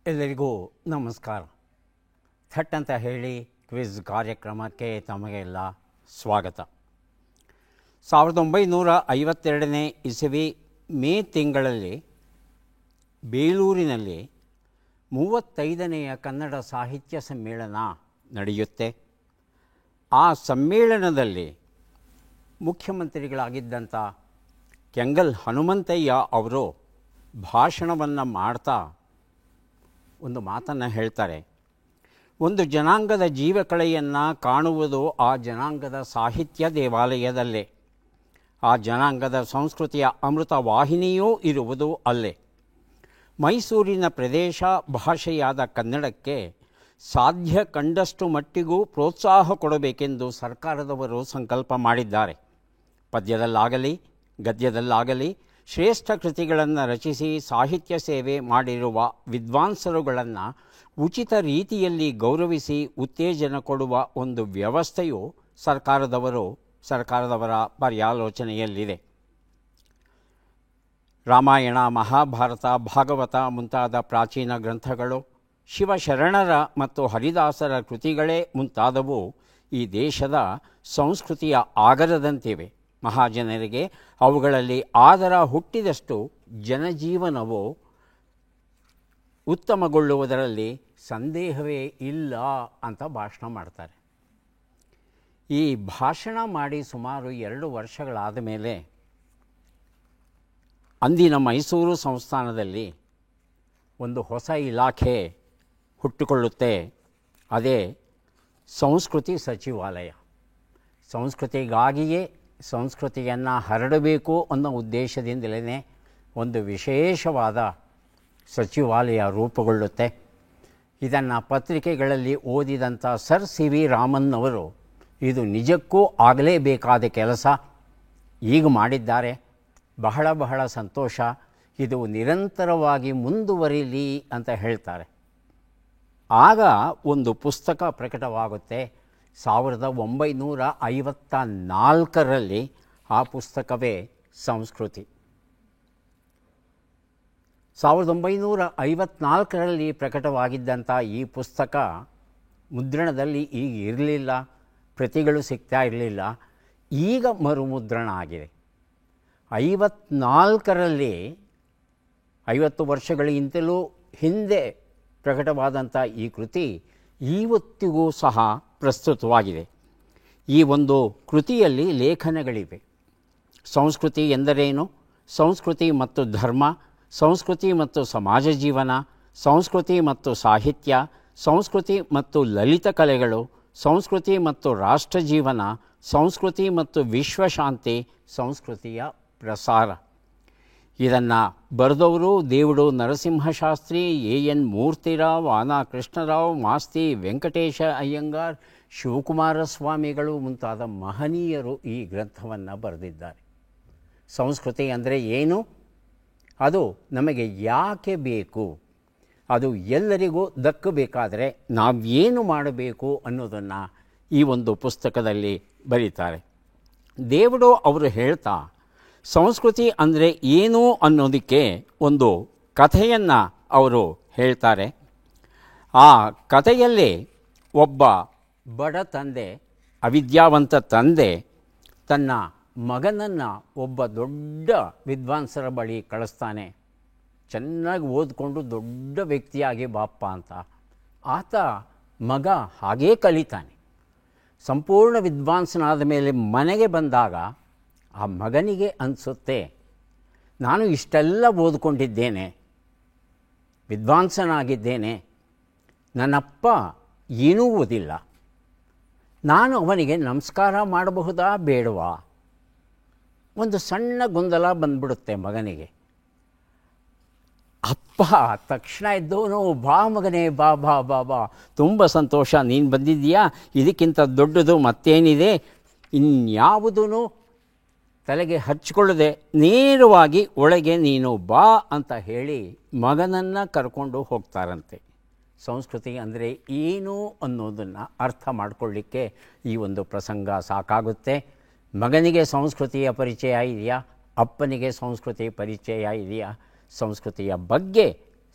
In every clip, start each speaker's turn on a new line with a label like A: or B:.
A: ಎಲ್ಲರಿಗೂ ನಮಸ್ಕಾರ. ಥಟ್ ಅಂತ ಹೇಳಿ ಕ್ವಿಜ್ ಕಾರ್ಯಕ್ರಮಕ್ಕೆ ತಮಗೆಲ್ಲ ಸ್ವಾಗತ. 1952 ಇಸವಿ ಮೇ ತಿಂಗಳಲ್ಲಿ ಬೇಲೂರಿನಲ್ಲಿ 35ನೇ ಕನ್ನಡ ಸಾಹಿತ್ಯ ಸಮ್ಮೇಳನ ನಡೆಯುತ್ತೆ. ಆ ಸಮ್ಮೇಳನದಲ್ಲಿ ಮುಖ್ಯಮಂತ್ರಿಗಳಾಗಿದ್ದಂಥ ಕೆಂಗಲ್ ಹನುಮಂತಯ್ಯ ಅವರು ಭಾಷಣವನ್ನು ಮಾಡ್ತಾ ಒಂದು ಮಾತನ್ನು ಹೇಳ್ತಾರೆ. ಒಂದು ಜನಾಂಗದ ಜೀವಕಳೆಯನ್ನು ಕಾಣುವುದು ಆ ಜನಾಂಗದ ಸಾಹಿತ್ಯ ದೇವಾಲಯದಲ್ಲೇ, ಆ ಜನಾಂಗದ ಸಂಸ್ಕೃತಿಯ ಅಮೃತ ವಾಹಿನಿಯೂ ಇರುವುದು ಅಲ್ಲೇ. ಮೈಸೂರಿನ ಪ್ರದೇಶ ಭಾಷೆಯಾದ ಕನ್ನಡಕ್ಕೆ ಸಾಧ್ಯ ಕಂಡಷ್ಟು ಮಟ್ಟಿಗೂ ಪ್ರೋತ್ಸಾಹ ಕೊಡಬೇಕೆಂದು ಸರ್ಕಾರದವರು ಸಂಕಲ್ಪ ಮಾಡಿದ್ದಾರೆ. ಪದ್ಯದಲ್ಲಾಗಲಿ ಗದ್ಯದಲ್ಲಾಗಲಿ ಶ್ರೇಷ್ಠ ಕೃತಿಗಳನ್ನು ರಚಿಸಿ ಸಾಹಿತ್ಯ ಸೇವೆ ಮಾಡಿರುವ ವಿದ್ವಾಂಸರುಗಳನ್ನು ಉಚಿತ ರೀತಿಯಲ್ಲಿ ಗೌರವಿಸಿ ಉತ್ತೇಜನ ಕೊಡುವ ಒಂದು ವ್ಯವಸ್ಥೆಯು ಸರ್ಕಾರದವರ ಪರ್ಯಾಲೋಚನೆಯಲ್ಲಿದೆ. ರಾಮಾಯಣ, ಮಹಾಭಾರತ, ಭಾಗವತ ಮುಂತಾದ ಪ್ರಾಚೀನ ಗ್ರಂಥಗಳು, ಶಿವಶರಣರ ಮತ್ತು ಹರಿದಾಸರ ಕೃತಿಗಳೇ ಮುಂತಾದವು ಈ ದೇಶದ ಸಂಸ್ಕೃತಿಯ ಆಗರದಂತಿವೆ. ಮಹಾಜನರಿಗೆ ಅವುಗಳಲ್ಲಿ ಆದರ ಹುಟ್ಟಿದಷ್ಟು ಜನಜೀವನವು ಉತ್ತಮಗೊಳ್ಳುವುದರಲ್ಲಿ ಸಂದೇಹವೇ ಇಲ್ಲ ಅಂತ ಭಾಷಣ ಮಾಡ್ತಾರೆ. ಈ ಭಾಷಣ ಮಾಡಿ ಸುಮಾರು 2 ವರ್ಷಗಳಾದ ಮೇಲೆ ಅಂದಿನ ಮೈಸೂರು ಸಂಸ್ಥಾನದಲ್ಲಿ ಒಂದು ಹೊಸ ಇಲಾಖೆ ಹುಟ್ಟಿಕೊಳ್ಳುತ್ತೆ. ಅದೇ ಸಂಸ್ಕೃತಿ ಸಚಿವಾಲಯ. ಸಂಸ್ಕೃತಿಗಾಗಿಯೇ ಸಂಸ್ಕೃತಿಯನ್ನು ಹರಡಬೇಕು ಅನ್ನೋ ಉದ್ದೇಶದಿಂದಲೇ ಒಂದು ವಿಶೇಷವಾದ ಸಚಿವಾಲಯ ರೂಪುಗೊಳ್ಳುತ್ತೆ. ಇದನ್ನು ಪತ್ರಿಕೆಗಳಲ್ಲಿ ಓದಿದಂಥ ಸರ್ ಸಿ ವಿ ರಾಮನ್ ಅವರು ಇದು ನಿಜಕ್ಕೂ ಆಗಲೇಬೇಕಾದ ಕೆಲಸ, ಈಗ ಮಾಡಿದ್ದಾರೆ, ಬಹಳ ಸಂತೋಷ, ಇದು ನಿರಂತರವಾಗಿ ಮುಂದುವರಿಲಿ ಅಂತ ಹೇಳ್ತಾರೆ. ಆಗ ಒಂದು ಪುಸ್ತಕ ಪ್ರಕಟವಾಗುತ್ತೆ 1954ರಲ್ಲಿ. ಆ ಪುಸ್ತಕವೇ ಸಂಸ್ಕೃತಿ. 1954ರಲ್ಲಿ ಪ್ರಕಟವಾಗಿದ್ದಂಥ ಈ ಪುಸ್ತಕ ಮುದ್ರಣದಲ್ಲಿ ಈಗ ಇರಲಿಲ್ಲ, ಪ್ರತಿಗಳು ಸಿಗ್ತಾ ಇರಲಿಲ್ಲ. ಈಗ ಮರುಮುದ್ರಣ ಆಗಿದೆ. 54ರಲ್ಲಿ 50 ವರ್ಷಗಳಿಗಿಂತಲೂ ಹಿಂದೆ ಪ್ರಕಟವಾದಂಥ ಈ ಕೃತಿ ಇವತ್ತಿಗೂ ಸಹ ಪ್ರಸ್ತುತವಾಗಿದೆ. ಈ ಒಂದು ಕೃತಿಯಲ್ಲಿ ಲೇಖನಗಳಿವೆ. ಸಂಸ್ಕೃತಿ ಎಂದರೇನು, ಸಂಸ್ಕೃತಿ ಮತ್ತು ಧರ್ಮ, ಸಂಸ್ಕೃತಿ ಮತ್ತು ಸಮಾಜ ಜೀವನ, ಸಂಸ್ಕೃತಿ ಮತ್ತು ಸಾಹಿತ್ಯ, ಸಂಸ್ಕೃತಿ ಮತ್ತು ಲಲಿತ ಕಲೆಗಳು, ಸಂಸ್ಕೃತಿ ಮತ್ತು ರಾಷ್ಟ್ರ ಜೀವನ, ಸಂಸ್ಕೃತಿ ಮತ್ತು ವಿಶ್ವಶಾಂತಿ, ಸಂಸ್ಕೃತಿಯ ಪ್ರಸಾರ. ಇದನ್ನು ಬರೆದವರು ದೇವುಡು ನರಸಿಂಹಶಾಸ್ತ್ರಿ, ಎನ್ ಮೂರ್ತಿರಾವ್, ಆನಾ ಕೃಷ್ಣರಾವ್, ಮಾಸ್ತಿ ವೆಂಕಟೇಶ ಅಯ್ಯಂಗಾರ್, ಶಿವಕುಮಾರ ಸ್ವಾಮಿಗಳು ಮುಂತಾದ ಮಹನೀಯರು ಈ ಗ್ರಂಥವನ್ನು ಬರೆದಿದ್ದಾರೆ. ಸಂಸ್ಕೃತಿ ಅಂದರೆ ಏನು, ಅದು ನಮಗೆ ಯಾಕೆ ಬೇಕು, ಅದು ಎಲ್ಲರಿಗೂ ದಕ್ಕಬೇಕಾದರೆ ನಾವೇನು ಮಾಡಬೇಕು ಅನ್ನೋದನ್ನು ಈ ಒಂದು ಪುಸ್ತಕದಲ್ಲಿ ಬರೀತಾರೆ. ದೇವುಡು ಅವರು ಹೇಳ್ತಾ ಸಂಸ್ಕೃತಿ ಅಂದರೆ ಏನು ಅನ್ನೋದಕ್ಕೆ ಒಂದು ಕಥೆಯನ್ನು ಅವರು ಹೇಳ್ತಾರೆ. ಆ ಕಥೆಯಲ್ಲಿ ಒಬ್ಬ ಬಡ ತಂದೆ, ಅವಿದ್ಯಾವಂತ ತಂದೆ ತನ್ನ ಮಗನನ್ನು ಒಬ್ಬ ದೊಡ್ಡ ವಿದ್ವಾಂಸರ ಬಳಿ ಕಳಿಸ್ತಾನೆ. ಚೆನ್ನಾಗಿ ಓದಿಕೊಂಡು ದೊಡ್ಡ ವ್ಯಕ್ತಿಯಾಗಿ ಬಾಪ್ಪ ಅಂತ. ಆತ ಮಗ ಹಾಗೇ ಕಲಿತಾನೆ. ಸಂಪೂರ್ಣ ವಿದ್ವಾಂಸನಾದ ಮೇಲೆ ಮನೆಗೆ ಬಂದಾಗ ಆ ಮಗನಿಗೆ ಅನಿಸುತ್ತೆ, ನಾನು ಇಷ್ಟೆಲ್ಲ ಓದ್ಕೊಂಡಿದ್ದೇನೆ, ವಿದ್ವಾಂಸನಾಗಿದ್ದೇನೆ, ನನ್ನಪ್ಪ ಏನೂ ಓದಿಲ್ಲ, ನಾನು ಅವನಿಗೆ ನಮಸ್ಕಾರ ಮಾಡಬಹುದಾ ಬೇಡವಾ? ಒಂದು ಸಣ್ಣ ಗೊಂದಲ ಬಂದ್ಬಿಡುತ್ತೆ ಮಗನಿಗೆ. ಅಪ್ಪ ತಕ್ಷಣ ಎದ್ದವನು, ಬಾ ಮಗನೇ, ಬಾ ಬಾ ಬಾ ಬಾ, ತುಂಬ ಸಂತೋಷ, ನೀನು ಬಂದಿದ್ದೀಯಾ, ಇದಕ್ಕಿಂತ ದೊಡ್ಡದು ಮತ್ತೇನಿದೆ? ಇನ್ಯಾವುದೂ ತಲೆಗೆ ಹಚ್ಕೊಳ್ಳದೆ ನೇರವಾಗಿ ಒಳಗೆ ನೀನು ಬಾ ಅಂತ ಹೇಳಿ ಮಗನನ್ನು ಕರ್ಕೊಂಡು ಹೋಗ್ತಾರಂತೆ. ಸಂಸ್ಕೃತಿ ಅಂದರೆ ಏನು ಅನ್ನೋದನ್ನು ಅರ್ಥ ಮಾಡಿಕೊಳ್ಳಿಕ್ಕೆ ಈ ಒಂದು ಪ್ರಸಂಗ ಸಾಕಾಗುತ್ತೆ. ಮಗನಿಗೆ ಸಂಸ್ಕೃತಿಯ ಪರಿಚಯ ಇದೆಯಾ, ಅಪ್ಪನಿಗೆ ಸಂಸ್ಕೃತಿ ಪರಿಚಯ ಇದೆಯಾ, ಸಂಸ್ಕೃತಿಯ ಬಗ್ಗೆ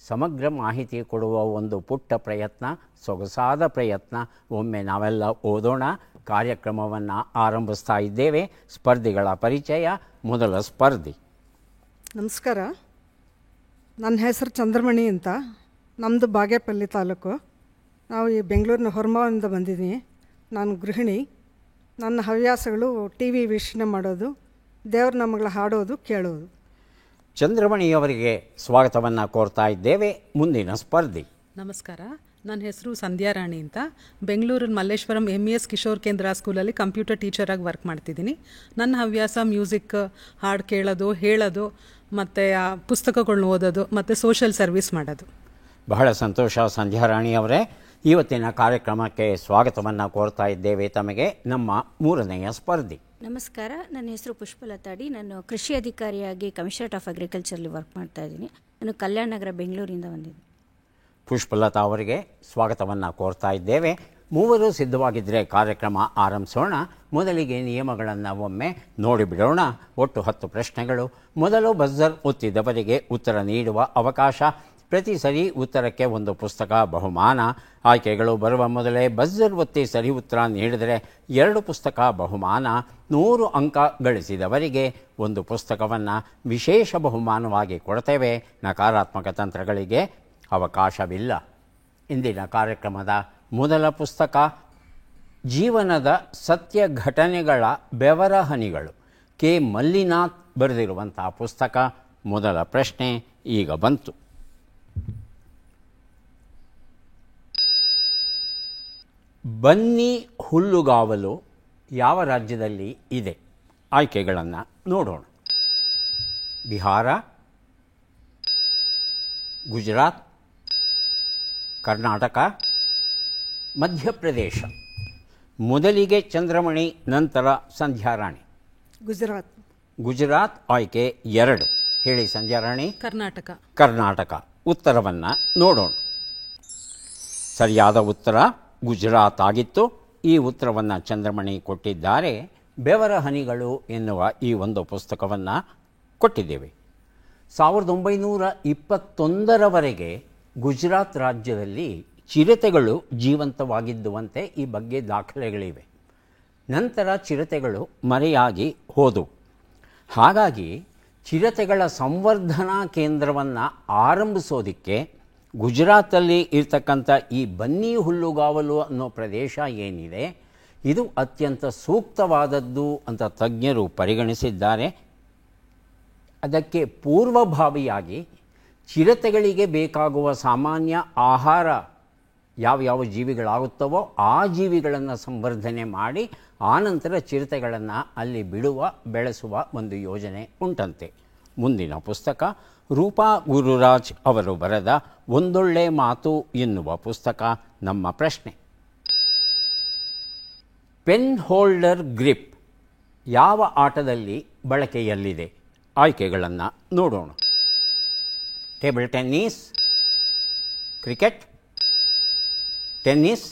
A: ಸಮಗ್ರ ಮಾಹಿತಿ ಕೊಡುವ ಒಂದು ಪುಟ್ಟ ಪ್ರಯತ್ನ, ಸೊಗಸಾದ ಪ್ರಯತ್ನ. ಒಮ್ಮೆ ನಾವೆಲ್ಲ ಓದೋಣ. ಕಾರ್ಯಕ್ರಮವನ್ನು ಆರಂಭಿಸ್ತಾ ಇದ್ದೇವೆ. ಸ್ಪರ್ಧಿಗಳ ಪರಿಚಯ. ಮೊದಲ ಸ್ಪರ್ಧಿ.
B: ನಮಸ್ಕಾರ, ನನ್ನ ಹೆಸರು ಚಂದ್ರಮಣಿ ಅಂತ. ನಮ್ಮದು ಬಾಗೇಪಲ್ಲಿ ತಾಲೂಕು. ನಾವು ಈ ಬೆಂಗಳೂರಿನ ಹೊರಮಾವಿಂದ ಬಂದಿದ್ದೀನಿ. ನಾನು ಗೃಹಿಣಿ. ನನ್ನ ಹವ್ಯಾಸಗಳು ಟಿ ವಿ ವೀಕ್ಷಣೆ ಮಾಡೋದು, ದೇವ್ರ ನಾಮಗಳ ಹಾಡೋದು, ಕೇಳೋದು.
A: ಚಂದ್ರಮಣಿಯವರಿಗೆ ಸ್ವಾಗತವನ್ನು ಕೋರ್ತಾ ಇದ್ದೇವೆ. ಮುಂದಿನ ಸ್ಪರ್ಧಿ.
C: ನಮಸ್ಕಾರ, ನನ್ನ ಹೆಸರು ಸಂಧ್ಯಾರಾಣಿ ಅಂತ. ಬೆಂಗಳೂರಿನ ಮಲ್ಲೇಶ್ವರಂ MES ಕಿಶೋರ್ ಕೇಂದ್ರ ಸ್ಕೂಲಲ್ಲಿ ಕಂಪ್ಯೂಟರ್ ಟೀಚರಾಗಿ ವರ್ಕ್ ಮಾಡ್ತಿದ್ದೀನಿ. ನನ್ನ ಹವ್ಯಾಸ ಮ್ಯೂಸಿಕ್, ಹಾಡು ಕೇಳೋದು, ಹೇಳೋದು, ಮತ್ತು ಪುಸ್ತಕಗಳನ್ನ ಓದೋದು, ಮತ್ತು ಸೋಷಿಯಲ್ ಸರ್ವಿಸ್ ಮಾಡೋದು.
A: ಬಹಳ ಸಂತೋಷ ಸಂಧ್ಯಾರಾಣಿಯವರೇ. ಇವತ್ತಿನ ಕಾರ್ಯಕ್ರಮಕ್ಕೆ ಸ್ವಾಗತವನ್ನು ಕೋರ್ತಾ ಇದ್ದೇವೆ ತಮಗೆ. ನಮ್ಮ ಮೂರನೆಯ ಸ್ಪರ್ಧಿ.
D: ನಮಸ್ಕಾರ, ನನ್ನ ಹೆಸರು ಪುಷ್ಪಲತಾಡಿ. ನಾನು ಕೃಷಿ ಅಧಿಕಾರಿಯಾಗಿ ಕಮಿಷನರೇಟ್ ಆಫ್ ಅಗ್ರಿಕಲ್ಚರ್ಲಿ ವರ್ಕ್ ಮಾಡ್ತಾ ಇದ್ದೀನಿ. ನಾನು ಕಲ್ಯಾಣ ನಗರ ಬೆಂಗಳೂರಿಂದ ಬಂದಿದ್ದೀನಿ.
A: ಪುಷ್ಪಲತಾ ಅವರಿಗೆ ಸ್ವಾಗತವನ್ನು ಕೋರ್ತಾ ಇದ್ದೇವೆ. ಮೂವರು ಸಿದ್ಧವಾಗಿದ್ದರೆ ಕಾರ್ಯಕ್ರಮ ಆರಂಭಿಸೋಣ. ಮೊದಲಿಗೆ ನಿಯಮಗಳನ್ನು ಒಮ್ಮೆ ನೋಡಿಬಿಡೋಣ. ಒಟ್ಟು 10 ಪ್ರಶ್ನೆಗಳು. ಮೊದಲು ಬಜರ್ ಒತ್ತಿದವರಿಗೆ ಉತ್ತರ ನೀಡುವ ಅವಕಾಶ. ಪ್ರತಿ ಸರಿ ಉತ್ತರಕ್ಕೆ ಒಂದು ಪುಸ್ತಕ ಬಹುಮಾನ. ಆಯ್ಕೆಗಳು ಬರುವ ಮೊದಲೇ ಬಜರ್ ಒತ್ತಿ ಸರಿ ಉತ್ತರ ನೀಡಿದರೆ 2 ಪುಸ್ತಕ ಬಹುಮಾನ. 100 ಅಂಕ ಗಳಿಸಿದವರಿಗೆ ಒಂದು ಪುಸ್ತಕವನ್ನು ವಿಶೇಷ ಬಹುಮಾನವಾಗಿ ಕೊಡ್ತೇವೆ. ನಕಾರಾತ್ಮಕ ತಂತ್ರಗಳಿಗೆ ಅವಕಾಶವಿಲ್ಲ. ಇಂದಿನ ಕಾರ್ಯಕ್ರಮದ ಮೊದಲ ಪುಸ್ತಕ ಜೀವನದ ಸತ್ಯ ಘಟನೆಗಳ ಬೆವರ ಹನಿಗಳು. ಕೆ ಮಲ್ಲಿನಾಥ್ ಬರೆದಿರುವಂಥ ಪುಸ್ತಕ. ಮೊದಲ ಪ್ರಶ್ನೆ ಈಗ ಬಂತು. ಬನ್ನಿ ಹುಲ್ಲುಗಾವಲು ಯಾವ ರಾಜ್ಯದಲ್ಲಿ ಇದೆ? ಆಯ್ಕೆಗಳನ್ನು ನೋಡೋಣ. ಬಿಹಾರ, ಗುಜರಾತ್, ಕರ್ನಾಟಕ, ಮಧ್ಯಪ್ರದೇಶ. ಮೊದಲಿಗೆ ಚಂದ್ರಮಣಿ, ನಂತರ ಸಂಧ್ಯಾರಾಣಿ.
B: ಗುಜರಾತ್.
A: ಗುಜರಾತ್ ಆಯ್ಕೆ 2. ಹೇಳಿ ಸಂಧ್ಯಾರಾಣಿ.
C: ಕರ್ನಾಟಕ.
A: ಕರ್ನಾಟಕ. ಉತ್ತರವನ್ನು ನೋಡೋಣ. ಸರಿಯಾದ ಉತ್ತರ ಗುಜರಾತ್ ಆಗಿತ್ತು. ಈ ಉತ್ತರವನ್ನು ಚಂದ್ರಮಣಿ ಕೊಟ್ಟಿದ್ದಾರೆ. ಬೆವರ ಹನಿಗಳು ಎನ್ನುವ ಈ ಒಂದು ಪುಸ್ತಕವನ್ನು ಕೊಟ್ಟಿದ್ದೇವೆ. 1921ರವರೆಗೆ ಗುಜರಾತ್ ರಾಜ್ಯದಲ್ಲಿ ಚಿರತೆಗಳು ಜೀವಂತವಾಗಿದ್ದುವಂತೆ ಈ ಬಗ್ಗೆ ದಾಖಲೆಗಳಿವೆ. ನಂತರ ಚಿರತೆಗಳು ಮರೆಯಾಗಿ ಹೋದವು. ಹಾಗಾಗಿ ಚಿರತೆಗಳ ಸಂವರ್ಧನಾ ಕೇಂದ್ರವನ್ನು ಆರಂಭಿಸೋದಕ್ಕೆ ಗುಜರಾತಲ್ಲಿ ಇರ್ತಕ್ಕಂಥ ಈ ಬನ್ನಿ ಹುಲ್ಲುಗಾವಲು ಅನ್ನೋ ಪ್ರದೇಶ ಏನಿದೆ, ಇದು ಅತ್ಯಂತ ಸೂಕ್ತವಾದದ್ದು ಅಂತ ತಜ್ಞರು ಪರಿಗಣಿಸಿದ್ದಾರೆ. ಅದಕ್ಕೆ ಪೂರ್ವಭಾವಿಯಾಗಿ ಚಿರತೆಗಳಿಗೆ ಬೇಕಾಗುವ ಸಾಮಾನ್ಯ ಆಹಾರ ಯಾವ್ಯಾವ ಜೀವಿಗಳಾಗುತ್ತವೋ ಆ ಜೀವಿಗಳನ್ನು ಸಂವರ್ಧನೆ ಮಾಡಿ ಆನಂತರ ಚಿರತೆಗಳನ್ನು ಅಲ್ಲಿ ಬಿಡುವ, ಬೆಳೆಸುವ ಒಂದು ಯೋಜನೆ ಉಂಟಂತೆ. ಮುಂದಿನ ಪುಸ್ತಕ ರೂಪಾ ಗುರುರಾಜ್ ಅವರು ಬರೆದ ಒಂದೊಳ್ಳೆ ಮಾತು ಎನ್ನುವ ಪುಸ್ತಕ. ನಮ್ಮ ಪ್ರಶ್ನೆ, ಪೆನ್ ಹೋಲ್ಡರ್ ಗ್ರಿಪ್ ಯಾವ ಆಟದಲ್ಲಿ ಬಳಕೆಯಲ್ಲಿದೆ? ಆಯ್ಕೆಗಳನ್ನು ನೋಡೋಣ. Table tennis, cricket, tennis,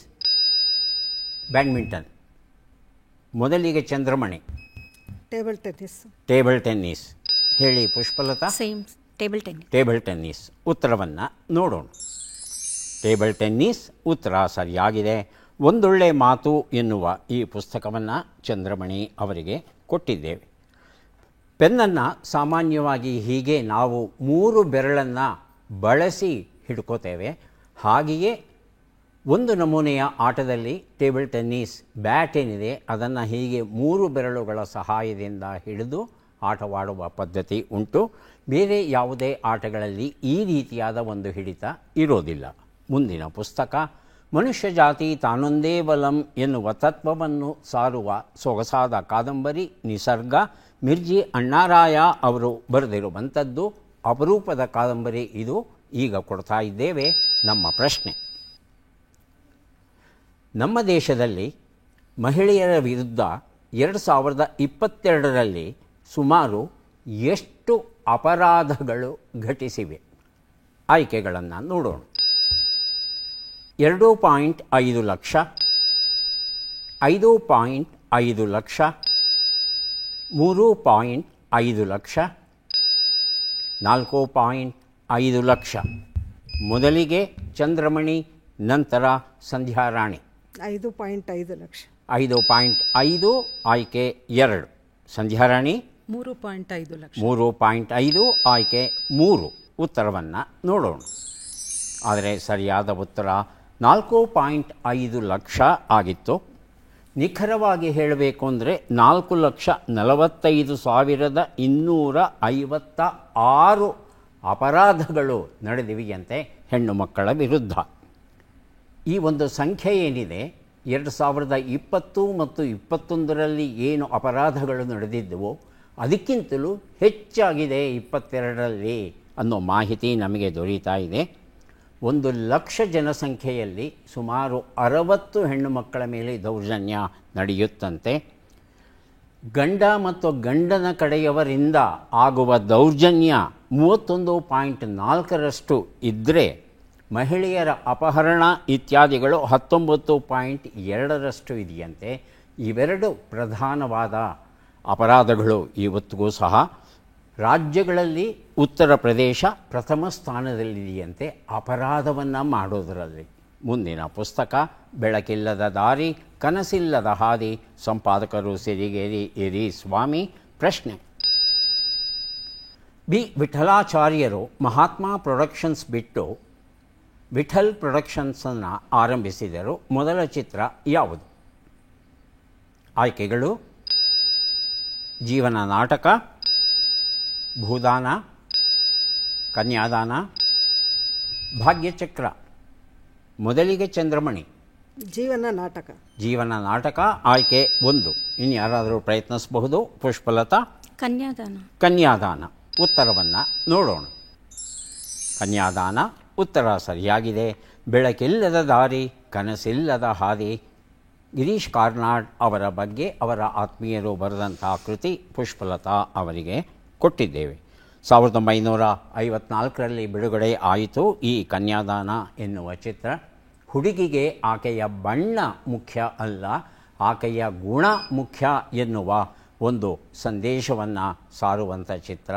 A: badminton. ಮೊದಲಿಗೆ Chandramani.
B: Table tennis.
A: Table tennis. ಹೇಳಿ Pushpalatha.
D: Same, table tennis.
A: Table tennis. ಉತ್ತರವನ್ನು ನೋಡೋಣ. ಟೇಬಲ್ ಟೆನ್ನಿಸ್ ಉತ್ತರ ಸರಿಯಾಗಿದೆ. ಒಂದೊಳ್ಳೆ ಮಾತು ಎನ್ನುವ ಈ ಪುಸ್ತಕವನ್ನು ಚಂದ್ರಮಣಿ ಅವರಿಗೆ ಕೊಟ್ಟಿದ್ದೇವೆ. ಪೆನ್ನನ್ನು ಸಾಮಾನ್ಯವಾಗಿ ಹೀಗೆ ನಾವು 3 ಬೆರಳನ್ನು ಬಳಸಿ ಹಿಡ್ಕೋತೇವೆ. ಹಾಗೆಯೇ ಒಂದು ನಮೂನೆಯ ಆಟದಲ್ಲಿ ಟೇಬಲ್ ಟೆನ್ನಿಸ್ ಬ್ಯಾಟ್ ಏನಿದೆ ಅದನ್ನು ಹೀಗೆ 3 ಬೆರಳುಗಳ ಸಹಾಯದಿಂದ ಹಿಡಿದು ಆಟವಾಡುವ ಪದ್ಧತಿ ಉಂಟು. ಬೇರೆ ಯಾವುದೇ ಆಟಗಳಲ್ಲಿ ಈ ರೀತಿಯಾದ ಒಂದು ಹಿಡಿತ ಇರೋದಿಲ್ಲ. ಮುಂದಿನ ಪುಸ್ತಕ ಮನುಷ್ಯ ಜಾತಿ ತಾನೊಂದೇ ಬಲಂ ಎನ್ನುವ ತತ್ವವನ್ನು ಸಾರುವ ಸೊಗಸಾದ ಕಾದಂಬರಿ ನಿಸರ್ಗ. ಮಿರ್ಜಿ ಅಣ್ಣಾರಾಯ ಅವರು ಬರೆದಿರುವಂಥದ್ದು. ಅಪರೂಪದ ಕಾದಂಬರಿ ಇದು. ಈಗ ಕೊಡ್ತಾ ಇದ್ದೇವೆ ನಮ್ಮ ಪ್ರಶ್ನೆ. ನಮ್ಮ ದೇಶದಲ್ಲಿ ಮಹಿಳೆಯರ ವಿರುದ್ಧ 2022ರಲ್ಲಿ ಸುಮಾರು ಎಷ್ಟು ಅಪರಾಧಗಳು ಘಟಿಸಿವೆ? ಆಯ್ಕೆಗಳನ್ನು ನೋಡೋಣ. 2.5 ಲಕ್ಷ, 5.5 ಲಕ್ಷ, 3.5 ಲಕ್ಷ, 4.5 ಲಕ್ಷ. ಮೊದಲಿಗೆ ಚಂದ್ರಮಣಿ, ನಂತರ ಸಂಧ್ಯಾರಾಣಿ.
B: 5.5 ಲಕ್ಷ.
A: 5.5 ಆಯ್ಕೆ 2. ಸಂಧ್ಯಾರಾಣಿ
C: 3.5 ಲಕ್ಷ.
A: 3.5 ಆಯ್ಕೆ 3. ಉತ್ತರವನ್ನು ನೋಡೋಣ. ಆದರೆ ಸರಿಯಾದ ಉತ್ತರ 4.5 ಲಕ್ಷ ಆಗಿತ್ತು. ನಿಖರವಾಗಿ ಹೇಳಬೇಕು ಅಂದರೆ 4,45,256 ಅಪರಾಧಗಳು ನಡೆದಿವೆಯಂತೆ ಹೆಣ್ಣು ಮಕ್ಕಳ ವಿರುದ್ಧ. ಈ ಒಂದು ಸಂಖ್ಯೆ ಏನಿದೆ 2020 ಮತ್ತು 2021ರಲ್ಲಿ ಏನು ಅಪರಾಧಗಳು ನಡೆದಿದ್ದವೋ ಅದಕ್ಕಿಂತಲೂ ಹೆಚ್ಚಾಗಿದೆ 2022ರಲ್ಲಿ ಅನ್ನೋ ಮಾಹಿತಿ ನಮಗೆ ದೊರೀತಾ ಇದೆ. 1,00,000 ಜನಸಂಖ್ಯೆಯಲ್ಲಿ ಸುಮಾರು 60 ಹೆಣ್ಣು ಮಕ್ಕಳ ಮೇಲೆ ದೌರ್ಜನ್ಯ ನಡೆಯುತ್ತಂತೆ. ಗಂಡ ಮತ್ತು ಗಂಡನ ಕಡೆಯವರಿಂದ ಆಗುವ ದೌರ್ಜನ್ಯ 31.4ರಷ್ಟು ಇದ್ದರೆ ಮಹಿಳೆಯರ ಅಪಹರಣ ಇತ್ಯಾದಿಗಳು 19.2ರಷ್ಟು ಇದೆಯಂತೆ. ಇವೆರಡು ಪ್ರಧಾನವಾದ ಅಪರಾಧಗಳು ಇವತ್ತಿಗೂ ಸಹ. ರಾಜ್ಯಗಳಲ್ಲಿ ಉತ್ತರ ಪ್ರದೇಶ ಪ್ರಥಮ ಸ್ಥಾನದಲ್ಲಿದೆಯಂತೆ ಅಪರಾಧವನ್ನು ಮಾಡೋದರಲ್ಲಿ. ಮುಂದಿನ ಪುಸ್ತಕ ಬೆಳಕಿಲ್ಲದ ದಾರಿ, ಕನಸಿಲ್ಲದ ಹಾದಿ. ಸಂಪಾದಕರು ಸಿರಿಗೇರಿ ಎರಿ ಸ್ವಾಮಿ. ಪ್ರಶ್ನೆ: ಬಿ. ವಿಠಲಾಚಾರ್ಯರು ಮಹಾತ್ಮ ಪ್ರೊಡಕ್ಷನ್ಸ್ ಬಿಟ್ಟು ವಿಠಲ್ ಪ್ರೊಡಕ್ಷನ್ಸನ್ನು ಆರಂಭಿಸಿದರು. ಮೊದಲ ಚಿತ್ರ ಯಾವುದು? ಆಯ್ಕೆಗಳು: ಜೀವನ ನಾಟಕ, ಭೂದಾನ, ಕನ್ಯಾದಾನ, ಭಾಗ್ಯಚಕ್ರ. ಮೊದಲಿಗೆ ಚಂದ್ರಮಣಿ.
B: ಜೀವನ ನಾಟಕ.
A: ಜೀವನ ನಾಟಕ ಆಯ್ಕೆ 1. ಇನ್ನು ಯಾರಾದರೂ ಪ್ರಯತ್ನಿಸಬಹುದು. ಪುಷ್ಪಲತಾ.
D: ಕನ್ಯಾದಾನ.
A: ಕನ್ಯಾದಾನ. ಉತ್ತರವನ್ನು ನೋಡೋಣ. ಕನ್ಯಾದಾನ ಉತ್ತರ ಸರಿಯಾಗಿದೆ. ಬೆಳಕಿಲ್ಲದ ದಾರಿ, ಕನಸಿಲ್ಲದ ಹಾದಿ. ಗಿರೀಶ್ ಕಾರ್ನಾಡ್ ಅವರ ಬಗ್ಗೆ ಅವರ ಆತ್ಮೀಯರು ಬರೆದಂಥ ಕೃತಿ ಪುಷ್ಪಲತಾ ಅವರಿಗೆ ಕೊಟ್ಟಿದ್ದೇವೆ. 1954ರಲ್ಲಿ ಬಿಡುಗಡೆ ಆಯಿತು ಈ ಕನ್ಯಾದಾನ ಎನ್ನುವ ಚಿತ್ರ. ಹುಡುಗಿಗೆ ಆಕೆಯ ಬಣ್ಣ ಮುಖ್ಯ ಅಲ್ಲ, ಆಕೆಯ ಗುಣ ಮುಖ್ಯ ಎನ್ನುವ ಒಂದು ಸಂದೇಶವನ್ನು ಸಾರುವಂಥ ಚಿತ್ರ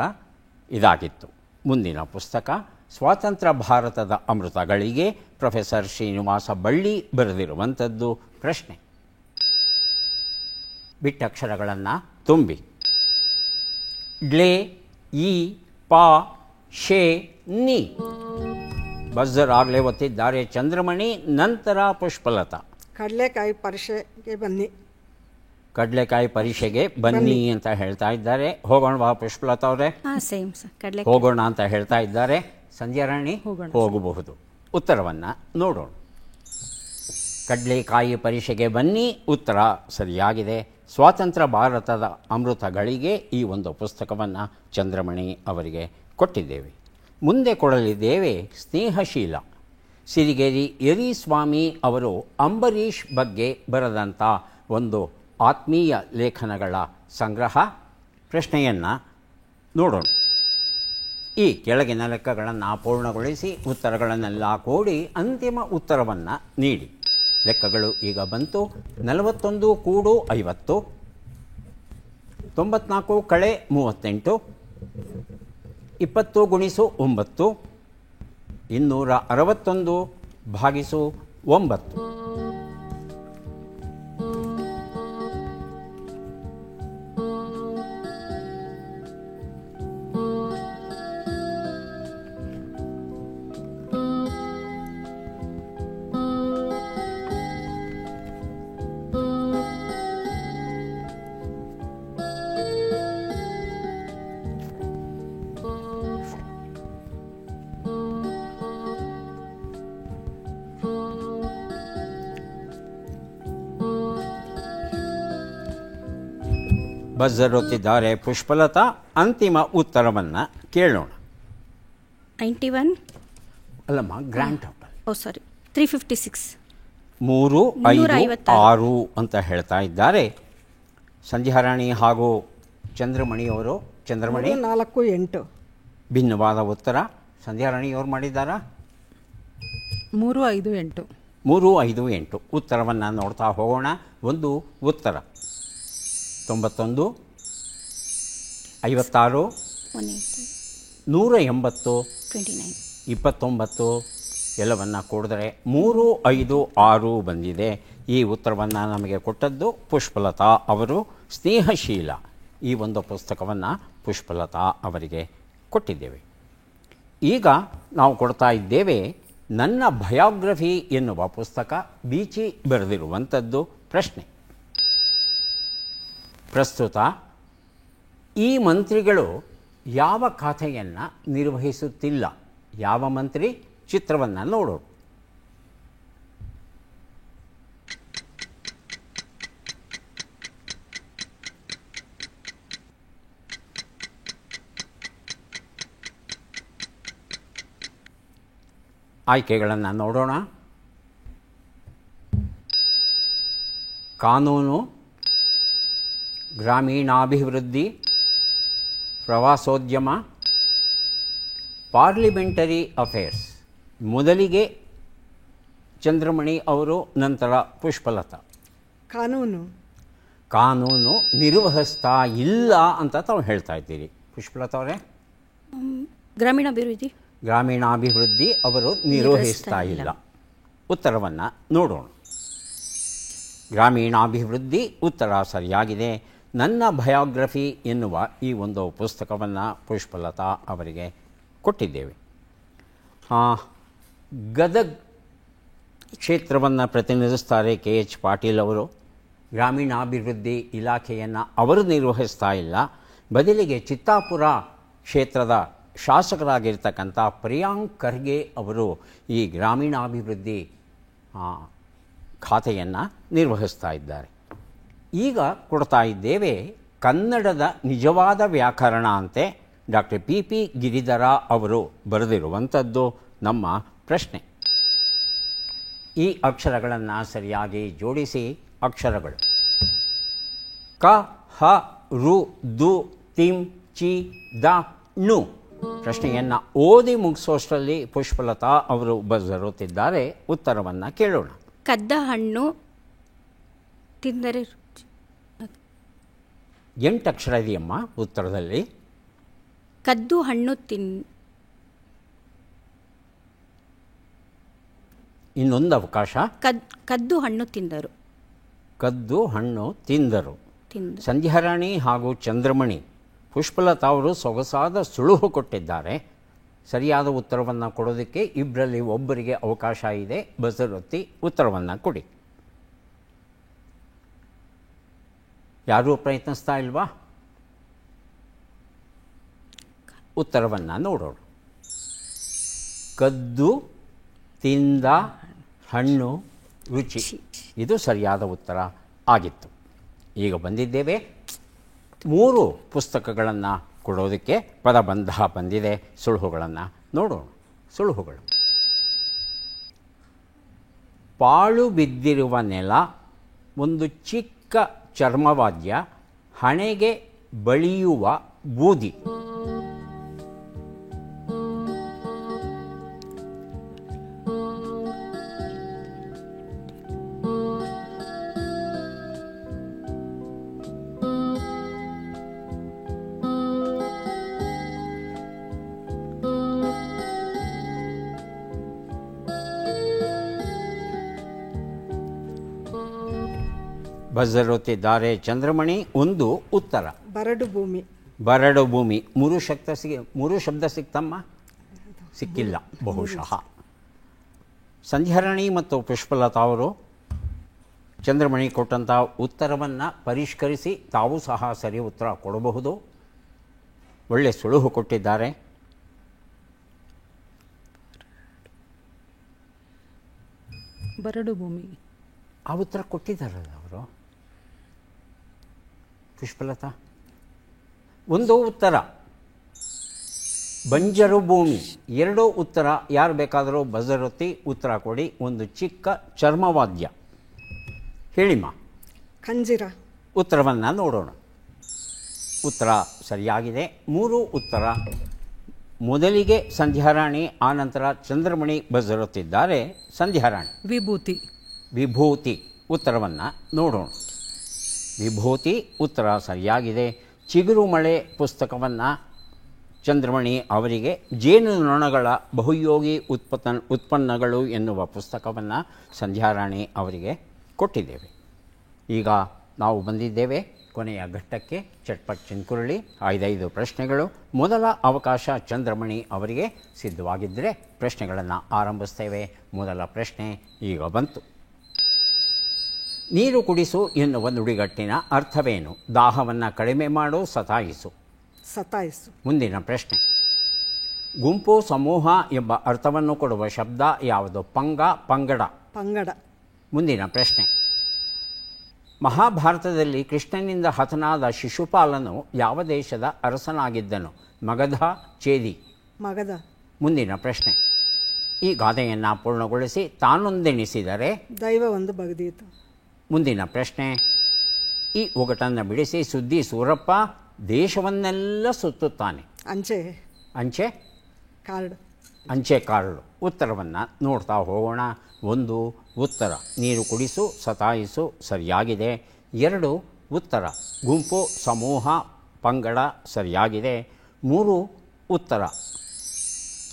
A: ಇದಾಗಿತ್ತು. ಮುಂದಿನ ಪುಸ್ತಕ ಸ್ವಾತಂತ್ರ್ಯ ಭಾರತದ ಅಮೃತಗಳಿಗೆ ಪ್ರೊಫೆಸರ್ ಶ್ರೀನಿವಾಸ ಬಳ್ಳಿ ಬರೆದಿರುವಂಥದ್ದು. ಪ್ರಶ್ನೆ: ಬಿಟ್ಟಕ್ಷರಗಳನ್ನು ತುಂಬಿ. ಡ್ಲೆ, ಈ, ಪಾ, ಶೇ, ನಿ. ಬಜರ್ ಆಗಲೇ ಒತ್ತಿದ್ದಾರೆ ಚಂದ್ರಮಣಿ, ನಂತರ ಪುಷ್ಪಲತಾ.
B: ಕಡಲೆಕಾಯಿ ಪರಿಷೆಗೆ ಬನ್ನಿ.
A: ಕಡಲೆಕಾಯಿ ಪರೀಕ್ಷೆಗೆ ಬನ್ನಿ ಅಂತ ಹೇಳ್ತಾ ಇದ್ದಾರೆ. ಹೋಗೋಣವಾ ಪುಷ್ಪಲತಾ ಅವರೇ?
D: Same sir.
A: ಹೋಗೋಣ ಅಂತ ಹೇಳ್ತಾ ಇದ್ದಾರೆ. ಸಂಧ್ಯಾರಾಣಿ ಹೋಗಬಹುದು. ಉತ್ತರವನ್ನು ನೋಡೋಣ. ಕಡಲೆಕಾಯಿ ಪರೀಕ್ಷೆಗೆ ಬನ್ನಿ ಉತ್ತರ ಸರಿಯಾಗಿದೆ. ಸ್ವಾತಂತ್ರ್ಯ ಭಾರತದ ಅಮೃತಗಳಿಗೆ ಈ ಒಂದು ಪುಸ್ತಕವನ್ನು ಚಂದ್ರಮಣಿ ಅವರಿಗೆ ಕೊಟ್ಟಿದ್ದೇವೆ. ಮುಂದೆ ಕೊಡಲಿದ್ದೇವೆ ಸ್ನೇಹಶೀಲ. ಸಿರಿಗೇರಿ ಎರಿ ಸ್ವಾಮಿ ಅವರು ಅಂಬರೀಷ್ ಬಗ್ಗೆ ಬರೆದಂಥ ಒಂದು ಆತ್ಮೀಯ ಲೇಖನಗಳ ಸಂಗ್ರಹ. ಪ್ರಶ್ನೆಯನ್ನು ನೋಡೋಣ. ಈ ಕೆಳಗಿನ ಲೆಕ್ಕಗಳನ್ನು ಪೂರ್ಣಗೊಳಿಸಿ ಉತ್ತರಗಳನ್ನೆಲ್ಲ ಕೂಡಿ ಅಂತಿಮ ಉತ್ತರವನ್ನು ನೀಡಿ. ಲೆಕ್ಕಗಳು ಈಗ ಬಂತು. 41 ಕೂಡು 50, 94 ಕಳೆ 38, 20 ಗುಣಿಸು 9, 261 ಭಾಗಿಸು 9. ಬಜರ್ ಒತ್ತಿದ್ದಾರೆ ಪುಷ್ಪಲತಾ. ಅಂತಿಮ ಉತ್ತರವನ್ನು ಕೇಳೋಣ.
D: 91
A: ಅಲ್ಲಮ್ಮ, ಗ್ರ್ಯಾಂಡ್ ಟೋಟಲ್.
D: 356.
A: 356 ಅಂತ ಹೇಳ್ತಾ ಇದ್ದಾರೆ ಸಂಧ್ಯಾರಾಣಿ ಹಾಗೂ ಚಂದ್ರಮಣಿಯವರು. ಚಂದ್ರಮಣಿ
B: 4-8.
A: ಭಿನ್ನವಾದ ಉತ್ತರ. ಸಂಧ್ಯಾರಾಣಿಯವರು ಮಾಡಿದ್ದಾರಾ?
C: 358.
A: 358. ಉತ್ತರವನ್ನು ನೋಡ್ತಾ ಹೋಗೋಣ. ಒಂದು ಉತ್ತರ 91, 56, 180,
D: 29,
A: 29 ಎಲ್ಲವನ್ನು ಕೂಡಿದ್ರೆ 3, 5, 6 ಬಂದಿದೆ. ಈ ಉತ್ತರವನ್ನು ನಮಗೆ ಕೊಟ್ಟದ್ದು ಪುಷ್ಪಲತಾ ಅವರು. ಸ್ನೇಹಶೀಲ ಈ ಒಂದು ಪುಸ್ತಕವನ್ನು ಪುಷ್ಪಲತಾ ಅವರಿಗೆ ಕೊಟ್ಟಿದ್ದೇವೆ. ಈಗ ನಾವು ಕೊಡ್ತಾ ಇದ್ದೇವೆ ನನ್ನ ಬಯೋಗ್ರಫಿ ಎನ್ನುವ ಪುಸ್ತಕ, ಬೀಚಿ ಬರೆದಿರುವಂಥದ್ದು. ಪ್ರಶ್ನೆ: ಪ್ರಸ್ತುತ ಈ ಮಂತ್ರಿಗಳು ಯಾವ ಖಾತೆಯನ್ನು ನಿರ್ವಹಿಸುತ್ತಿಲ್ಲ? ಯಾವ ಮಂತ್ರಿ? ಚಿತ್ರವನ್ನು ನೋಡೋಣ. ಆಯ್ಕೆಗಳನ್ನು ನೋಡೋಣ. ಕಾನೂನು, ಗ್ರಾಮೀಣಾಭಿವೃದ್ಧಿ, ಪ್ರವಾಸೋದ್ಯಮ, ಪಾರ್ಲಿಮೆಂಟರಿ ಅಫೇರ್ಸ್. ಮೊದಲಿಗೆ ಚಂದ್ರಮಣಿ ಅವರು, ನಂತರ ಪುಷ್ಪಲತಾ. ಕಾನೂನು ನಿರ್ವಹಿಸ್ತಾ ಇಲ್ಲ ಅಂತ ತಾವು ಹೇಳ್ತಾ ಇದ್ದೀರಿ. ಪುಷ್ಪಲತಾ ಅವರೇ? ಗ್ರಾಮೀಣಾಭಿವೃದ್ಧಿ ಅವರು ನಿರ್ವಹಿಸ್ತಾ ಇಲ್ಲ. ಉತ್ತರವನ್ನು ನೋಡೋಣ. ಗ್ರಾಮೀಣಾಭಿವೃದ್ಧಿ ಉತ್ತರ ಸರಿಯಾಗಿದೆ. ನನ್ನ ಬಯೋಗ್ರಫಿ ಎನ್ನುವ ಈ ಒಂದು ಪುಸ್ತಕವನ್ನು ಪುಷ್ಪಲತಾ ಅವರಿಗೆ ಕೊಟ್ಟಿದ್ದೇವೆ. ಗದಗ ಕ್ಷೇತ್ರವನ್ನು ಪ್ರತಿನಿಧಿಸ್ತಾರೆ KH ಪಾಟೀಲ್ ಅವರು. ಗ್ರಾಮೀಣಾಭಿವೃದ್ಧಿ ಇಲಾಖೆಯನ್ನು ಅವರು ನಿರ್ವಹಿಸ್ತಾ ಇಲ್ಲ. ಬದಲಿಗೆ ಚಿತ್ತಾಪುರ ಕ್ಷೇತ್ರದ ಶಾಸಕರಾಗಿರ್ತಕ್ಕಂಥ ಪ್ರಿಯಾಂಕ್ ಖರ್ಗೆ ಅವರು ಈ ಗ್ರಾಮೀಣಾಭಿವೃದ್ಧಿ ಖಾತೆಯನ್ನು ನಿರ್ವಹಿಸ್ತಾ ಇದ್ದಾರೆ. ಈಗ ಕೊಡ್ತಾ ಇದ್ದೇವೆ ಕನ್ನಡದ ನಿಜವಾದ ವ್ಯಾಕರಣ ಅಂತೆ ಡಾಕ್ಟರ್ PP ಗಿರಿಧರ ಅವರು ಬರೆದಿರುವಂಥದ್ದು ನಮ್ಮ ಪ್ರಶ್ನೆ. ಈ ಅಕ್ಷರಗಳನ್ನು ಸರಿಯಾಗಿ ಜೋಡಿಸಿ. ಅಕ್ಷರಗಳು: ಕ, ಹ, ರು, ದು, ತಿಂ, ಚಿ, ದ, ನು. ಪ್ರಶ್ನೆಯನ್ನು ಓದಿ ಮುಗಿಸೋಷ್ಟರಲ್ಲಿ ಪುಷ್ಪಲತಾ ಅವರು ಬರೆದಿರುತ್ತಿದ್ದಾರೆ. ಉತ್ತರವನ್ನು ಕೇಳೋಣ.
D: ಕದ್ದ ಹಣ್ಣು ತಿಂದರೆ
A: 8 ಅಕ್ಷರ ಇದೆಯಮ್ಮ ಉತ್ತರದಲ್ಲಿ.
D: ಕದ್ದು ಹಣ್ಣು
A: ಇನ್ನೊಂದು ಅವಕಾಶ.
D: ಕದ್ದು ಹಣ್ಣು ತಿಂದರು.
A: ಕದ್ದು ಹಣ್ಣು ತಿಂದರು. ಸಂಧ್ಯಾರಾಣಿ ಹಾಗೂ ಚಂದ್ರಮಣಿ, ಪುಷ್ಪಲತಾ ಅವರು ಸೊಗಸಾದ ಸುಳುಹು ಕೊಟ್ಟಿದ್ದಾರೆ. ಸರಿಯಾದ ಉತ್ತರವನ್ನು ಕೊಡೋದಕ್ಕೆ ಇಬ್ಬರಲ್ಲಿ ಒಬ್ಬರಿಗೆ ಅವಕಾಶ ಇದೆ. ಬಸರೊತ್ತಿ ಉತ್ತರವನ್ನು ಕೊಡಿ. ಯಾರೂ ಪ್ರಯತ್ನಿಸ್ತಾ ಇಲ್ವಾ? ಉತ್ತರವನ್ನು ನೋಡೋಣ. ಕದ್ದು ತಿಂದ ಹಣ್ಣು ರುಚಿ, ಇದು ಸರಿಯಾದ ಉತ್ತರ ಆಗಿತ್ತು. ಈಗ ಬಂದಿದ್ದೇವೆ 3 ಪುಸ್ತಕಗಳನ್ನು ಕೊಡೋದಕ್ಕೆ. ಪದಬಂಧ ಬಂದಿದೆ. ಸುಳುಹುಗಳನ್ನು ನೋಡೋಣ. ಸುಳುಹುಗಳು: ಪಾಳು ಬಿದ್ದಿರುವ ನೆಲ, ಒಂದು ಚಿಕ್ಕ ಚರ್ಮವಾದ್ಯ, ಹಣೆಗೆ ಬಳಿಯುವ ಬೂದಿ. ಬಜರುತ್ತಿದ್ದಾರೆ ಚಂದ್ರಮಣಿ. ಒಂದು ಉತ್ತರ
B: ಬರಡು ಭೂಮಿ.
A: ಬರಡು ಭೂಮಿ. 3 ಶಬ್ದ ಸಿಕ್ತಮ್ಮ? ಸಿಕ್ಕಿಲ್ಲ ಬಹುಶಃ. ಸಂಧ್ಯಾರಾಣಿ ಮತ್ತು ಪುಷ್ಪಲತಾ ಅವರು ಚಂದ್ರಮಣಿ ಕೊಟ್ಟಂಥ ಉತ್ತರವನ್ನು ಪರಿಷ್ಕರಿಸಿ ತಾವು ಸಹ ಸರಿ ಉತ್ತರ ಕೊಡಬಹುದು. ಒಳ್ಳೆ ಸುಳುಹು ಕೊಟ್ಟಿದ್ದಾರೆ.
C: ಬರಡು ಭೂಮಿ
A: ಆ ಉತ್ತರ ಕೊಟ್ಟಿದ್ದಾರಲ್ಲ ಅವರು. ಪುಷ್ಪಲತಾ ಒಂದು ಉತ್ತರ, ಬಂಜರು ಭೂಮಿ. 2 ಉತ್ತರ. ಯಾರು ಬೇಕಾದರೂ ಬಜರೊತ್ತಿ ಉತ್ತರ ಕೊಡಿ. ಒಂದು ಚಿಕ್ಕ ಚರ್ಮವಾದ್ಯ ಹೇಳಿಮ್ಮ.
B: ಖಂಜಿರ.
A: ಉತ್ತರವನ್ನು ನೋಡೋಣ. ಉತ್ತರ ಸರಿಯಾಗಿದೆ. 3 ಉತ್ತರ. ಮೊದಲಿಗೆ ಸಂಧ್ಯಾರಾಣಿ, ಆನಂತರ ಚಂದ್ರಮಣಿ ಬಜರುತ್ತಿದ್ದಾರೆ. ಸಂಧ್ಯಾರಾಣಿ. ವಿಭೂತಿ. ಉತ್ತರವನ್ನು ನೋಡೋಣ. ವಿಭೂತಿ ಉತ್ತರ ಸರಿಯಾಗಿದೆ. ಚಿಗುರು ಮಳೆ ಪುಸ್ತಕವನ್ನು ಚಂದ್ರಮಣಿ ಅವರಿಗೆ ಜೇನುನೊಣಗಳ ಬಹುಯೋಗಿ ಉತ್ಪನ್ನಗಳು ಎನ್ನುವ ಪುಸ್ತಕವನ್ನು ಸಂಧ್ಯಾರಾಣಿ ಅವರಿಗೆ ಕೊಟ್ಟಿದ್ದೇವೆ. ಈಗ ನಾವು ಬಂದಿದ್ದೇವೆ ಕೊನೆಯ ಘಟ್ಟಕ್ಕೆ. ಚಟ್ಪಟ್ ಚಿನ್ಕುರುಳಿ 5 ಪ್ರಶ್ನೆಗಳು. ಮೊದಲ ಅವಕಾಶ ಚಂದ್ರಮಣಿ ಅವರಿಗೆ. ಸಿದ್ಧವಾಗಿದ್ದರೆ ಪ್ರಶ್ನೆಗಳನ್ನು ಆರಂಭಿಸ್ತೇವೆ. ಮೊದಲ ಪ್ರಶ್ನೆ ಈಗ ಬಂತು. ನೀರು ಕುಡಿಸು ಎನ್ನುವ ನುಡಿಗಟ್ಟಿನ ಅರ್ಥವೇನು? ದಾಹವನ್ನು ಕಡಿಮೆ ಮಾಡು, ಸತಾಯಿಸು.
B: ಸತಾಯಿಸು.
A: ಮುಂದಿನ ಪ್ರಶ್ನೆ. ಗುಂಪು ಸಮೂಹ ಎಂಬ ಅರ್ಥವನ್ನು ಕೊಡುವ ಶಬ್ದ ಯಾವುದು? ಪಂಗ, ಪಂಗಡ.
B: ಪಂಗಡ.
A: ಮುಂದಿನ ಪ್ರಶ್ನೆ. ಮಹಾಭಾರತದಲ್ಲಿ ಕೃಷ್ಣನಿಂದ ಹತನಾದ ಶಿಶುಪಾಲನು ಯಾವ ದೇಶದ ಅರಸನಾಗಿದ್ದನು? ಮಗಧ, ಚೇದಿ.
B: ಮಗಧ.
A: ಮುಂದಿನ ಪ್ರಶ್ನೆ. ಈ ಗಾದೆಯನ್ನು ಪೂರ್ಣಗೊಳಿಸಿ. ತಾನೊಂದೆಣಿಸಿದರೆ
B: ದೈವ ಒಂದು ಬಗದೀತು.
A: ಮುಂದಿನ ಪ್ರಶ್ನೆ. ಈ ಒಗಟನ್ನು ಬಿಡಿಸಿ. ಸುದ್ದಿ ಸೂರಪ್ಪ ದೇಶವನ್ನೆಲ್ಲ ಸುತ್ತುತ್ತಾನೆ.
B: ಅಂಚೆ.
A: ಅಂಚೆ
B: ಕಾರ್ಡ್.
A: ಅಂಚೆ ಕಾರ್ಡು. ಉತ್ತರವನ್ನು ನೋಡ್ತಾ ಹೋಗೋಣ. 1 ಉತ್ತರ ನೀರು ಕುಡಿಸು, ಸತಾಯಿಸು ಸರಿಯಾಗಿದೆ. 2 ಉತ್ತರ ಗುಂಪು ಸಮೂಹ ಪಂಗಡ ಸರಿಯಾಗಿದೆ. 3 ಉತ್ತರ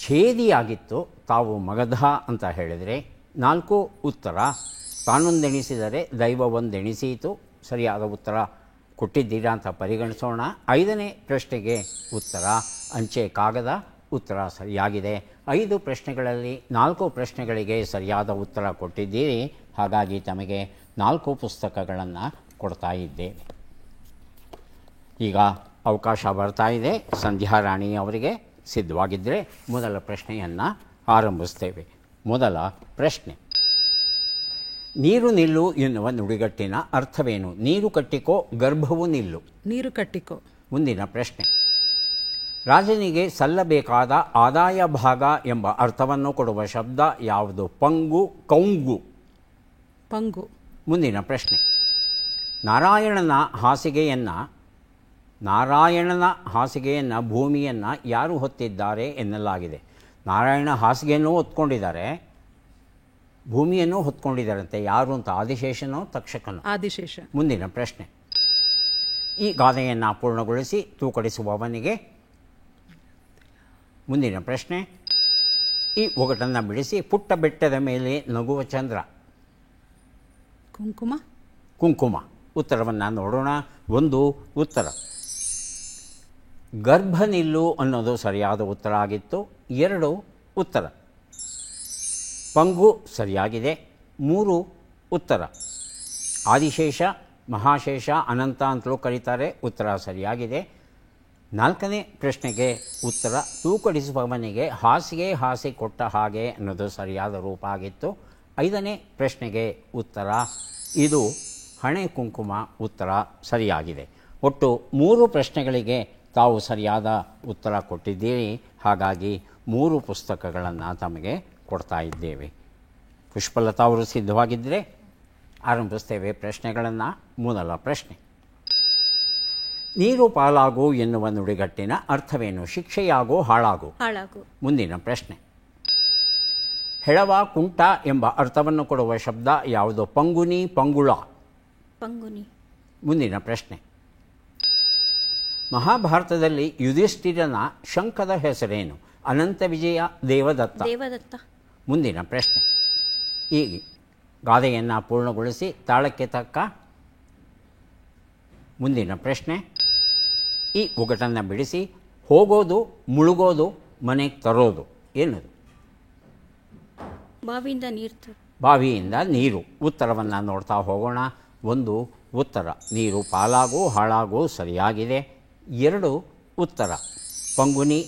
A: ಛೇದಿಯಾಗಿತ್ತು, ತಾವು ಮಗಧ ಅಂತ ಹೇಳಿದರೆ. 4 ಉತ್ತರ ತಾನೊಂದೆಣಿಸಿದರೆ ದೈವ ಒಂದೆಣಿಸೀತು, ಸರಿಯಾದ ಉತ್ತರ ಕೊಟ್ಟಿದ್ದೀರಾ ಅಂತ ಪರಿಗಣಿಸೋಣ. 5ನೇ ಪ್ರಶ್ನೆಗೆ ಉತ್ತರ ಅಂಚೆ ಕಾಗದ. ಉತ್ತರ ಸರಿಯಾಗಿದೆ. 5 ಪ್ರಶ್ನೆಗಳಲ್ಲಿ 4 ಪ್ರಶ್ನೆಗಳಿಗೆ ಸರಿಯಾದ ಉತ್ತರ ಕೊಟ್ಟಿದ್ದೀರಿ. ಹಾಗಾಗಿ ತಮಗೆ 4 ಪುಸ್ತಕಗಳನ್ನು ಕೊಡ್ತಾ ಇದ್ದೇವೆ. ಈಗ ಅವಕಾಶ ಬರ್ತಾ ಇದೆ ಸಂಧ್ಯಾರಾಣಿ ಅವರಿಗೆ. ಸಿದ್ಧವಾಗಿದ್ದರೆ ಮೊದಲ ಪ್ರಶ್ನೆಯನ್ನು ಆರಂಭಿಸ್ತೇವೆ. ಮೊದಲ ಪ್ರಶ್ನೆ. ನೀರು ನಿಲ್ಲು ಎನ್ನುವ ನುಡಿಗಟ್ಟಿನ ಅರ್ಥವೇನು? ನೀರು ಕಟ್ಟಿಕೋ, ಗರ್ಭವು ನಿಲ್ಲು.
C: ನೀರು ಕಟ್ಟಿಕೋ.
A: ಮುಂದಿನ ಪ್ರಶ್ನೆ. ರಾಜನಿಗೆ ಸಲ್ಲಬೇಕಾದ ಆದಾಯ ಭಾಗ ಎಂಬ ಅರ್ಥವನ್ನು ಕೊಡುವ ಶಬ್ದ ಯಾವುದು? ಪಂಗು, ಕೌಂಗು.
C: ಪಂಗು.
A: ಮುಂದಿನ ಪ್ರಶ್ನೆ. ನಾರಾಯಣನ ಹಾಸಿಗೆಯನ್ನು ಭೂಮಿಯನ್ನು ಯಾರು ಹೊತ್ತಿದ್ದಾರೆ ಎನ್ನಲಾಗಿದೆ? ನಾರಾಯಣ ಹಾಸಿಗೆಯನ್ನು ಹೊತ್ಕೊಂಡಿದ್ದಾರೆ, ಭೂಮಿಯನ್ನು ಹೊತ್ಕೊಂಡಿದ್ದಾರಂತೆ. ಯಾರು ಅಂತ? ಆದಿಶೇಷನೋ ತಕ್ಷಕನೋ?
C: ಆದಿಶೇಷ.
A: ಮುಂದಿನ ಪ್ರಶ್ನೆ. ಈ ಗಾದೆಯನ್ನು ಪೂರ್ಣಗೊಳಿಸಿ ತೂಕಡಿಸುವವನಿಗೆ. ಮುಂದಿನ ಪ್ರಶ್ನೆ. ಈ ಒಗಟನ್ನು ಬಿಡಿಸಿ. ಪುಟ್ಟ ಬೆಟ್ಟದ ಮೇಲೆ ನಗುವ ಚಂದ್ರ.
C: ಕುಂಕುಮ.
A: ಕುಂಕುಮ. ಉತ್ತರವನ್ನು ನೋಡೋಣ. 1 ಉತ್ತರ ಗರ್ಭ ನಿಲ್ಲು ಅನ್ನೋದು ಸರಿಯಾದ ಉತ್ತರ ಆಗಿತ್ತು. 2 ಉತ್ತರ ಪಂಗು ಸರಿಯಾಗಿದೆ. 3 ಉತ್ತರ ಆದಿಶೇಷ, ಮಹಾಶೇಷ, ಅನಂತ ಅಂತಲೂ ಕರೀತಾರೆ. ಉತ್ತರ ಸರಿಯಾಗಿದೆ. 4ನೇ ಪ್ರಶ್ನೆಗೆ ಉತ್ತರ ತೂಕಡಿಸುವವನಿಗೆ ಹಾಸಿ ಕೊಟ್ಟ ಹಾಗೆ ಅನ್ನೋದು ಸರಿಯಾದ ರೂಪ ಆಗಿತ್ತು. 5ನೇ ಪ್ರಶ್ನೆಗೆ ಉತ್ತರ ಇದು ಹಣೆ ಕುಂಕುಮ. ಉತ್ತರ ಸರಿಯಾಗಿದೆ. ಒಟ್ಟು 3 ಪ್ರಶ್ನೆಗಳಿಗೆ ತಾವು ಸರಿಯಾದ ಉತ್ತರ ಕೊಟ್ಟಿದ್ದೀರಿ. ಹಾಗಾಗಿ 3 ಪುಸ್ತಕಗಳನ್ನು ತಮಗೆ ಕೊಡ್ತಾ ಇದ್ದೇವೆ. ಪುಷ್ಪಲತಾ ಅವರು ಸಿದ್ಧವಾಗಿದ್ದರೆ ಆರಂಭಿಸ್ತೇವೆ ಪ್ರಶ್ನೆಗಳನ್ನು. ಮೊದಲ ಪ್ರಶ್ನೆ. ನೀರು ಪಾಲಾಗು ಎನ್ನುವ ನುಡಿಗಟ್ಟಿನ ಅರ್ಥವೇನು? ಶಿಕ್ಷೆಯಾಗೋ, ಹಾಳಾಗು.
D: ಹಾಳಾಗು.
A: ಮುಂದಿನ ಪ್ರಶ್ನೆ. ಹೆಳವ, ಕುಂಟ ಎಂಬ ಅರ್ಥವನ್ನು ಕೊಡುವ ಶಬ್ದ ಯಾವುದು? ಪಂಗುನಿ, ಪಂಗುಳ.
D: ಪಂಗುನಿ.
A: ಮುಂದಿನ ಪ್ರಶ್ನೆ. ಮಹಾಭಾರತದಲ್ಲಿ ಯುಧಿಷ್ಠಿರನ ಶಂಖದ ಹೆಸರೇನು? ಅನಂತ ವಿಜಯ, ದೇವದತ್ತ.
D: ದೇವದತ್ತ.
A: ಮುಂದಿನ ಪ್ರಶ್ನೆ. ಈ ಗಾದೆಯನ್ನು ಪೂರ್ಣಗೊಳಿಸಿ ತಾಳಕ್ಕೆ ತಕ್ಕ. ಮುಂದಿನ ಪ್ರಶ್ನೆ. ಈ ಒಗಟನ್ನು ಬಿಡಿಸಿ. ಹೋಗೋದು, ಮುಳುಗೋದು, ಮನೆಗೆ ತರೋದು ಏನದು?
D: ಬಾವಿಯಿಂದ ನೀರು.
A: ಬಾವಿಯಿಂದ ನೀರು. ಉತ್ತರವನ್ನು ನೋಡ್ತಾ ಹೋಗೋಣ. 1 ಉತ್ತರ ನೀರು ಪಾಲಾಗು, ಹಾಳಾಗು ಸರಿಯಾಗಿದೆ. 2 ಉತ್ತರ ಪಂಗುನಿ,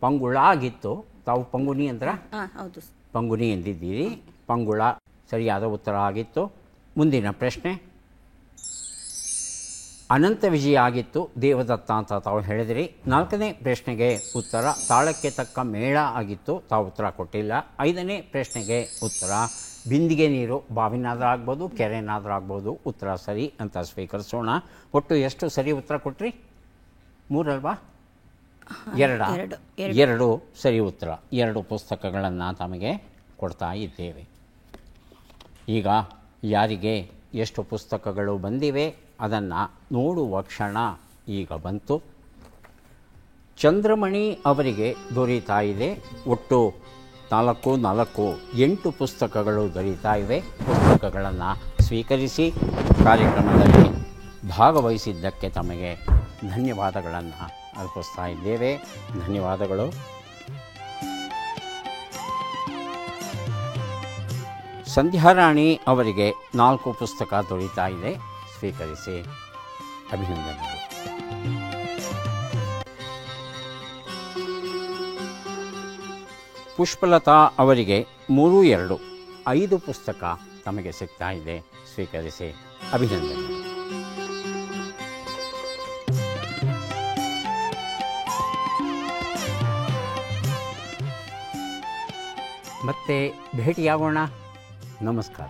A: ಪಂಗುಳ ಆಗಿತ್ತು. ತಾವು ಪಂಗುನಿ ಅಂತ
D: ಹೌದು,
A: ಪಂಗುನಿ ಎಂದಿದ್ದೀರಿ. ಪಂಗುಳ ಸರಿಯಾದ ಉತ್ತರ ಆಗಿತ್ತು. ಮುಂದಿನ ಪ್ರಶ್ನೆ. ಅನಂತ ವಿಜಯ ಆಗಿತ್ತು, ದೇವದತ್ತ ಅಂತ ತಾವು ಹೇಳಿದಿರಿ. 4ನೇ ಪ್ರಶ್ನೆಗೆ ಉತ್ತರ ತಾಳಕ್ಕೆ ತಕ್ಕ ಮೇಳ ಆಗಿತ್ತು, ತಾವು ಉತ್ತರ ಕೊಟ್ಟಿಲ್ಲ. 5ನೇ ಪ್ರಶ್ನೆಗೆ ಉತ್ತರ ಬಿಂದಿಗೆ ನೀರು, ಬಾವಿನಾದ್ರೂ ಆಗ್ಬೋದು, ಕೆರೆನಾದ್ರೂ ಆಗ್ಬೋದು. ಉತ್ತರ ಸರಿ ಅಂತ ಸ್ವೀಕರಿಸೋಣ. ಒಟ್ಟು ಎಷ್ಟು ಸರಿ ಉತ್ತರ ಕೊಟ್ರಿ? 3 ಅಲ್ವಾ? 2 ಸರಿ ಉತ್ತರ. 2 ಪುಸ್ತಕಗಳನ್ನು ತಮಗೆ ಕೊಡ್ತಾ ಇದ್ದೇವೆ. ಈಗ ಯಾರಿಗೆ ಎಷ್ಟು ಪುಸ್ತಕಗಳು ಬಂದಿವೆ ಅದನ್ನು ನೋಡುವ ಕ್ಷಣ ಈಗ ಬಂತು. ಚಂದ್ರಮಣಿ ಅವರಿಗೆ ದೊರೀತಾ ಇದೆ ಒಟ್ಟು 8 ಪುಸ್ತಕಗಳು ದೊರೀತಾ ಇವೆ. ಪುಸ್ತಕಗಳನ್ನು ಸ್ವೀಕರಿಸಿ ಕಾರ್ಯಕ್ರಮದಲ್ಲಿ ಭಾಗವಹಿಸಿದ್ದಕ್ಕೆ ತಮಗೆ ಧನ್ಯವಾದಗಳನ್ನು ಅರ್ಪಿಸ್ತಾ ಇದ್ದೇವೆ. ಧನ್ಯವಾದಗಳು. ಸಂಧ್ಯಾರಾಣಿ ಅವರಿಗೆ 4 ಪುಸ್ತಕ ದೊರೀತಾ ಇದೆ. ಸ್ವೀಕರಿಸಿ ಅಭಿನಂದನೆಗಳು. ಪುಷ್ಪಲತಾ ಅವರಿಗೆ 3-2 5 ಪುಸ್ತಕ ತಮಗೆ ಸಿಗ್ತಾ ಇದೆ. ಸ್ವೀಕರಿಸಿ ಅಭಿನಂದನೆಗಳು. ಮತ್ತೆ ಭೇಟಿಯಾಗೋಣ. ನಮಸ್ಕಾರ.